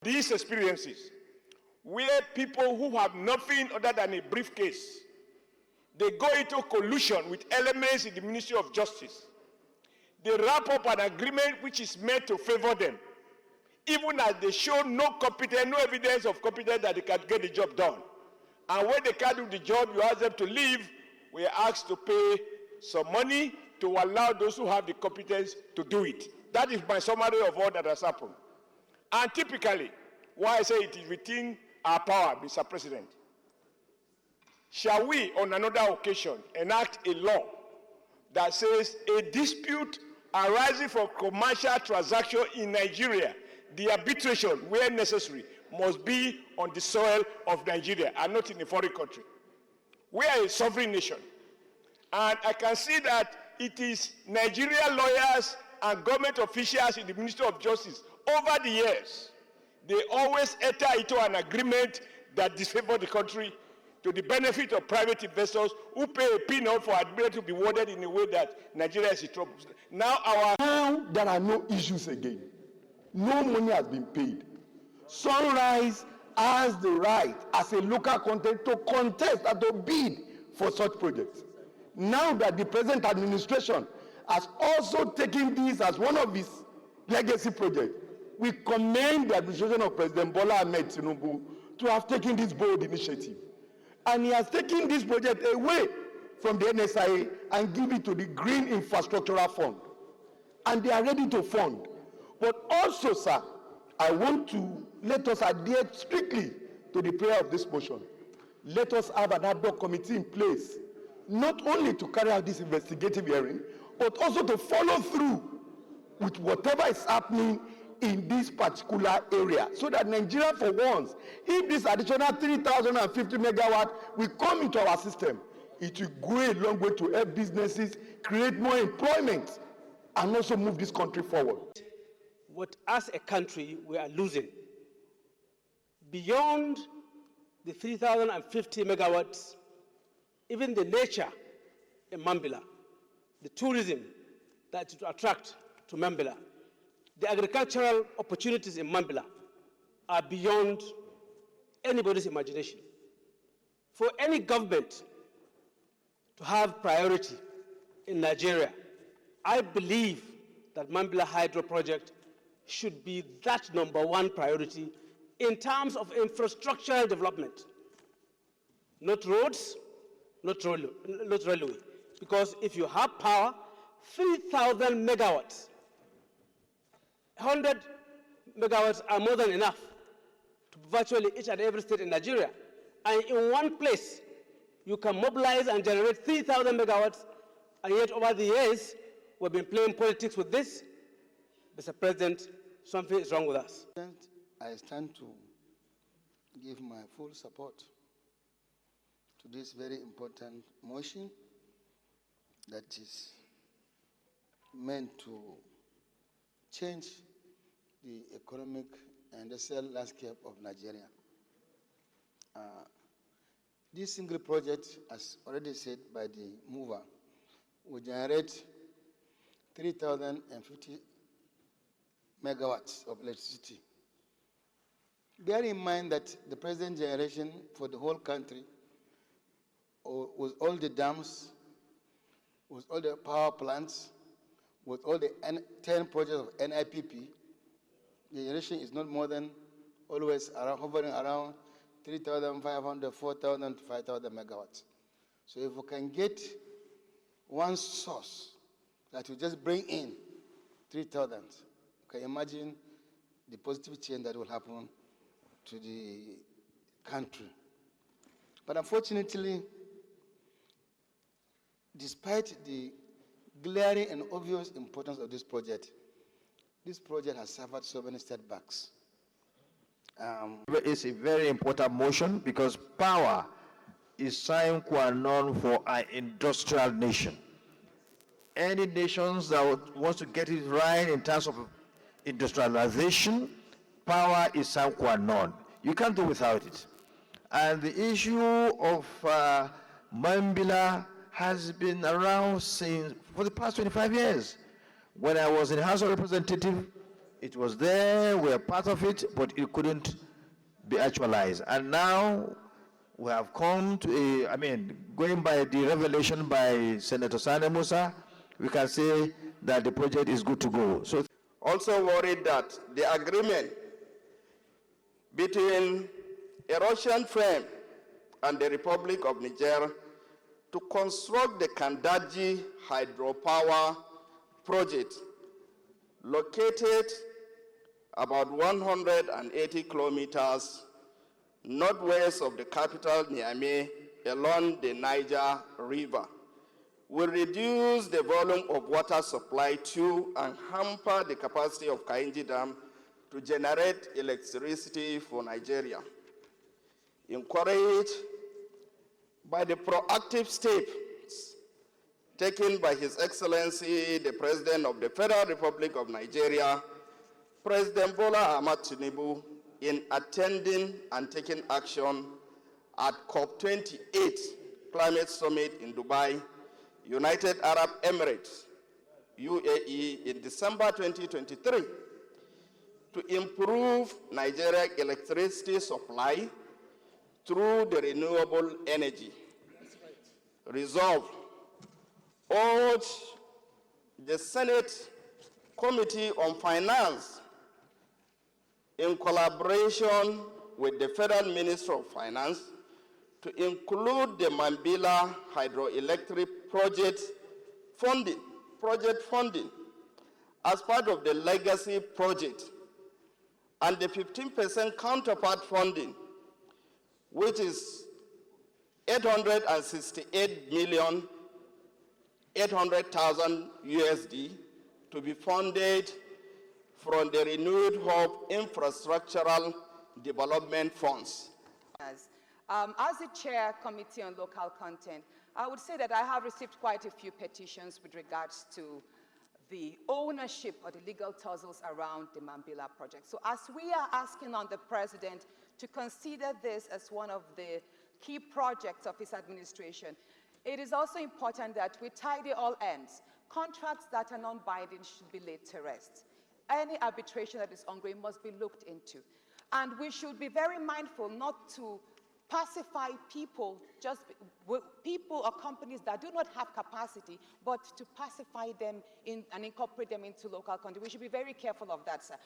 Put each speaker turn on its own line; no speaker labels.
These experiences, where people who have nothing other than a briefcase, they go into collusion with elements in the Ministry of Justice. They wrap up an agreement which is meant to favor them, even as they show no competence, no evidence of competence that they can get the job done. And when they can't do the job, you ask them to leave, we are asked to pay some money to allow those who have the competence to do it. That is my summary of all that has happened. And typically, why I say it is within our power, Mr. President, shall we, on another occasion, enact a law that says a dispute arising from commercial transaction in Nigeria, the arbitration, where necessary, must be on the soil of Nigeria and not in a foreign country? We are a sovereign nation. And I can see that it is Nigerian lawyers and government officials in the Ministry of Justice over the years, they always enter into an agreement that disfavors the country to the benefit of private investors who pay a peanut for agreement to be worded in a way that Nigeria is in trouble. Now
there are no issues again. No money has been paid. Sunrise has the right as a local content to contest and to bid for such projects. Now that the present administration has also taken this as one of its legacy projects, we commend the administration of President Bola Ahmed Tinubu to have taken this bold initiative. And he has taken this project away from the NSIA and give it to the Green Infrastructural Fund. And they are ready to fund. But also, sir, I want to let us adhere strictly to the prayer of this motion. Let us have an ad hoc committee in place, not only to carry out this investigative hearing, but also to follow through with whatever is happening in this particular area, so that Nigeria, for once, if this additional 3,050 megawatts will come into our system, it will go a long way to help businesses, create more employment, and also move this country forward.
What, as a country, we are losing, beyond the 3,050 megawatts, even the nature in Mambila, the tourism that it will attract to Mambila, the agricultural opportunities in Mambila are beyond anybody's imagination. For any government to have priority in Nigeria, I believe that Mambilla Hydro Project should be that #1 priority in terms of infrastructural development. Not roads, not railway. Because if you have power, 3,000 megawatts, 100 megawatts are more than enough to virtually each and every state in Nigeria. And in one place, you can mobilize and generate 3,000 megawatts, and yet over the years, we've been playing politics with this. Mr. President, something is wrong with us.
I stand to give my full support to this very important motion that is meant to change the economic and industrial landscape of Nigeria. This single project, as already said by the mover, will generate 3,050 megawatts of electricity. Bear in mind that the present generation for the whole country, with all the dams, with all the power plants, with all the 10 projects of NIPP, the generation is not more than always hovering around 3,500, 4,000 to 5,000 megawatts. So if we can get one source that will just bring in 3,000, you can imagine the positive change that will happen to the country. But unfortunately, despite the glaring and obvious importance of this project has suffered so many setbacks.
It's a very important motion because power is sine qua non for an industrial nation. Any nations that wants to get it right in terms of industrialization, power is sine qua non. You can't do without it. And the issue of Mambila has been around for the past 25 years. When I was in the House of Representatives, It was there, we are part of it, but it couldn't be actualized. And now we have come to going by the revelation by Senator Sani Musa, we can say that the project is good to go. So,
also worried that the agreement between Russian firm and the Republic of Niger to construct the Kandaji hydropower project located about 180 kilometers northwest of the capital Niamey along the Niger River will reduce the volume of water supply to and hamper the capacity of Kainji Dam to generate electricity for Nigeria. Encouraged by the proactive steps taken by His Excellency, the President of the Federal Republic of Nigeria, President Bola Ahmed Tinubu, in attending and taking action at COP28 Climate Summit in Dubai, United Arab Emirates, UAE, in December 2023, to improve Nigeria's electricity supply through the renewable energy. Resolve, urge the Senate Committee on Finance, in collaboration with the Federal Ministry of Finance, to include the Mambilla Hydroelectric Project funding as part of the legacy project, and the 15% counterpart funding, which is 868,800,000 USD, to be funded from the Renewed Hope Infrastructural Development Funds.
As the Chair Committee on Local Content, I would say that I have received quite a few petitions with regards to the ownership or the legal tussles around the Mambila project. So as we are asking on the President to consider this as one of the key projects of his administration, it is also important that we tidy all ends. Contracts that are non-binding should be laid to rest. Any arbitration that is ongoing must be looked into. And we should be very mindful not to pacify people, people or companies that do not have capacity, but to pacify them and incorporate them into local content. We should be very careful of that, sir.